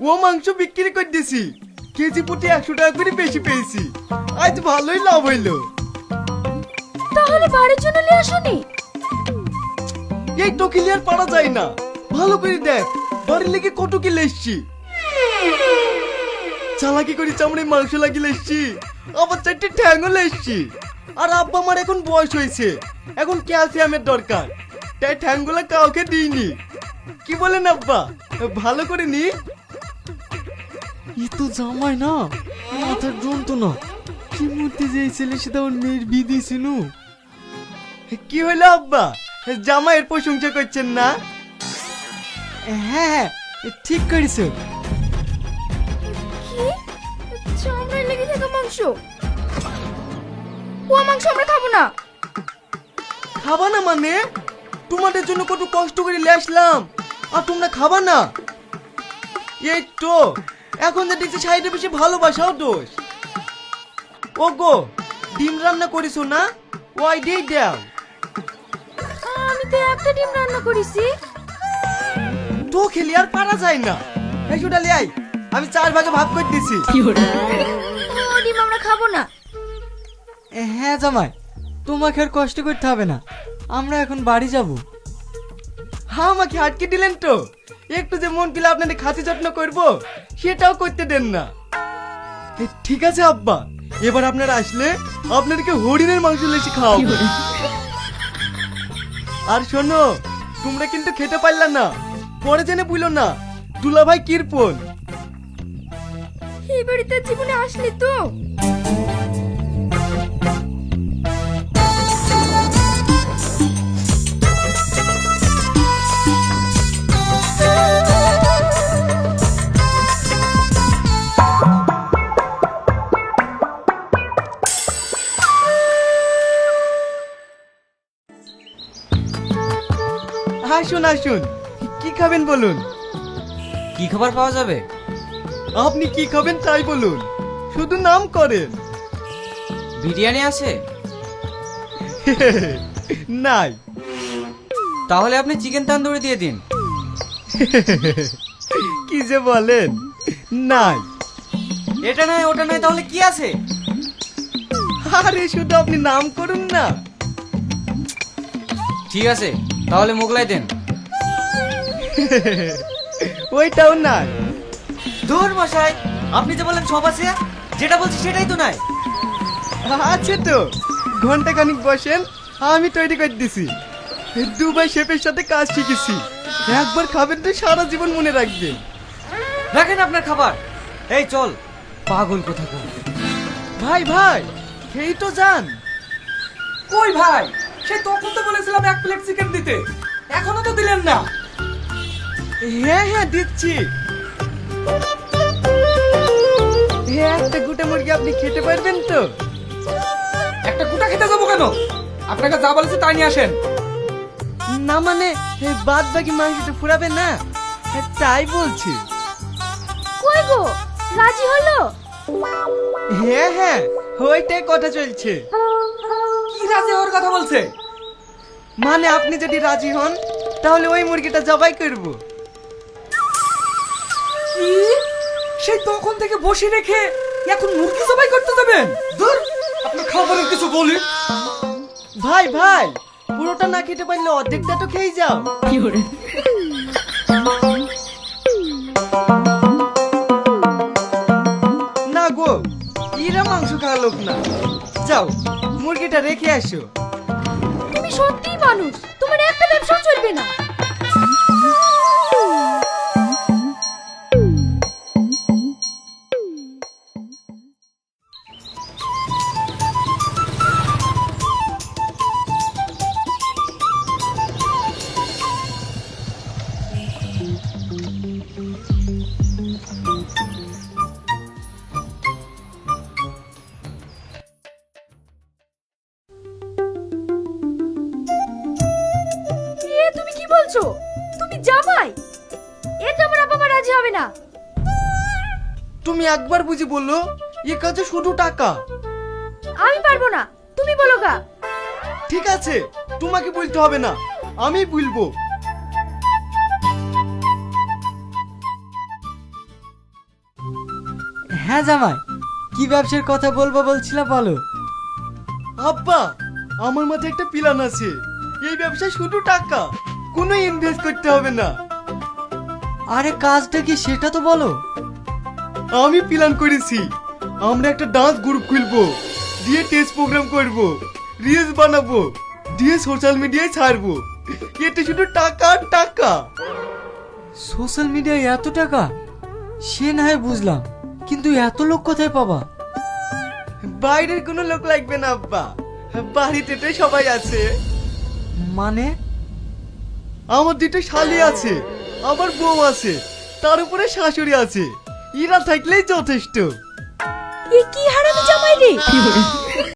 ও মাংস বিক্রি করে দিছি, কেজি প্রতি 100 টাকা করে বেশি পেয়েছি। আজ ভালোই লাভ হইলো। তাহলে বাড়ির জন্য নিয়ে আসোনি? এই তো ক্লিয়ার পারা যায় না, ভালো করে দেখ বাড়ির লেগে কত কিলো এসছি। চালাকি করে চামড়ে মাংস লাগিয়ে এসছি, আবার 4টে ঠ্যাঙ্গও এসছি। আর আব্বা আমার এখন বয়স হয়েছে, এখন ক্যালসিয়ামের দরকার, তাই ঠ্যাঙ্গুলা কাউকে দিইনি। কি বলেন আব্বা, ভালো করে নি? ই তো জামাই না, মাথার যন্ত্রণা। কি মূর্তি যে ছেলে সেটা ওর মেয়ের বিয়ে দিয়েছিল। কি হলো আব্বা, জামাইয়ের প্রশংসা করছেন না? হ্যাঁ ঠিক করেছ। কি? চামড়ায় লেগে থাকা মাংস? ও মাংস আমরা খাবো না। খাবা না মানে? তোমাদের জন্য কত কষ্ট করে নিয়ে আসলাম, আর তোমরা খাবা না? এই তো এখন যে দেখছি সাইডে বেশি ভালোবাসাও দোষ। ও গো, ডিম রান্না করিস না? ওই দিয়ে দাও। আমি তো একটা ডিম রান্না করেছি। তো খেলি আর পারা যায় না। এই সুটা লিয়াই, আমি 4 ভাগে ভাগ করে দিছি। ও ডিম আমরা খাবো না। হ্যাঁ জামাই, তোমাকে আর কষ্ট করতে হবে না, আমরা এখন বাড়ি যাব। হ্যাঁ আমাকে আটকে দিলেন তো, একটু যে মন কিলে আপনাদের খাতি যত্ন করবো সেটাও করতে দেন না। ঠিক আছে আব্বা, এবার আপনারা আসলে আপনাদেরকে হরিণের মাংস লেসি খাওয়াবো। আর শোনো, তোমরা কিন্তু খেতে পারলা না, পরে জেনে বুঝলো না দুলাভাই কিরপন। এই বাড়িতে জীবনে আসলি তো? আসুন আসুন, কি খাবেন বলুন? কি খাবার পাওয়া যাবে? আপনি কি খাবেন তাই বলুন, শুধু নাম করেন। বিরিয়ানি আছে? নাই। তাহলে আপনি চিকেন তান্দুরি দিয়ে দিন। কি যে বলেন, নাই। এটা নয় ওটা নয়, তাহলে কি আছে? আরে শুধু আপনি নাম করুন না। ঠিক আছে, তাহলে মোগলাই দেন। ওইটাও নাই। দূর মশাই, আপনি যে বলেন সব আছে, যেটা বলছি সেটাই তো নাই। আছে তো, ঘন্টা খানিক বসেন, আমি তৈরি করে দিছি। দুবাই শেফের সাথে কাজ শিখেছি, একবার খাবেন তো সারা জীবন মনে রাখবেন। রাখেন আপনার খাবার, এই চল পাগল কোথাকার। ভাই ভাই, খেয়েই তো যান। কই ভাই, সে তখন তো বলেছিলাম 1 প্লেট চিকেন দিতে, এখনো তো দিলেন না। হ্যাঁ হ্যাঁ দিচ্ছি। হ্যাঁ, একটা গোটা মুরগি আপনি খেতে পারবেন তো? একটা গোটা খেতে যাবো কেন? আপনাকে যা বলেছি তাই নিয়ে আসেন। না মানে বাদ বাকি মাংসটা ফুরাবে না, তাই বলছি। কই গো, রাজি হলো? হ্যাঁ হ্যাঁ, ওইটাই কথা চলছে। কি রাজি হওয়ার কথা বলছে? মানে আপনি যদি রাজি হন তাহলে ওই মুরগিটা জবাই করব। কি? সেই তখন থেকে বসে রেখে এখন মুরগি জবাই করতে যাবেন? ধুর, আপনার খাবারের কিছু বলি। ভাই ভাই, পুরোটা না খেতে পারলে অর্ধেকটা তো খেয়ে যাও। না গো, এরা মাংস খাওয়া লোক না। যাও মুরগিটা রেখে আসো। তুমি সত্যিই মানুষ, তোমার একটা ব্যবসা চলবে না। তুমি কি বলছো? তুমি জামাই? এতে আমার বাবা মা রাজি হবে না। তুমি একবার বুঝি বললো, এ কাজে শুধু টাকা। আমি পারবো না, তুমি বলো গা। ঠিক আছে, তোমাকে বলতে হবে না, আমি বলবো। হ্যাঁ জামাই, কি ব্যবসার কথা বলবো বলছিলা বলো। আব্বা, আমার মাথায় একটা প্ল্যান আছে। এই ব্যবসায় শুধু টাকা, কোনো ইনভেস্ট করতে হবে না। আরে কাজটা কি সেটা তো বলো। আমি প্ল্যান করেছি, আমরা একটা ডান্স গ্রুপ খুলবো, দিয়ে টেস্ট প্রোগ্রাম করব, রিলস বানাবো, দিয়ে সোশ্যাল মিডিয়ায় ছাড়বো। এতে শুধু টাকা আর টাকা। সোশ্যাল মিডিয়ায় এত টাকা? সে না হয় বুঝলাম, কিন্তু এত লোক কোথায় পাবা? বাইরের কোনো লোক লাগবে না আব্বা, বাড়িতে তো সবাই আছে। মানে? আমার দুটো শালি আছে, আমার বউ আছে, তার উপরে শাশুড়ি আছে। এরা থাকলেই যথেষ্ট। এ কি হারামি জামাই রে!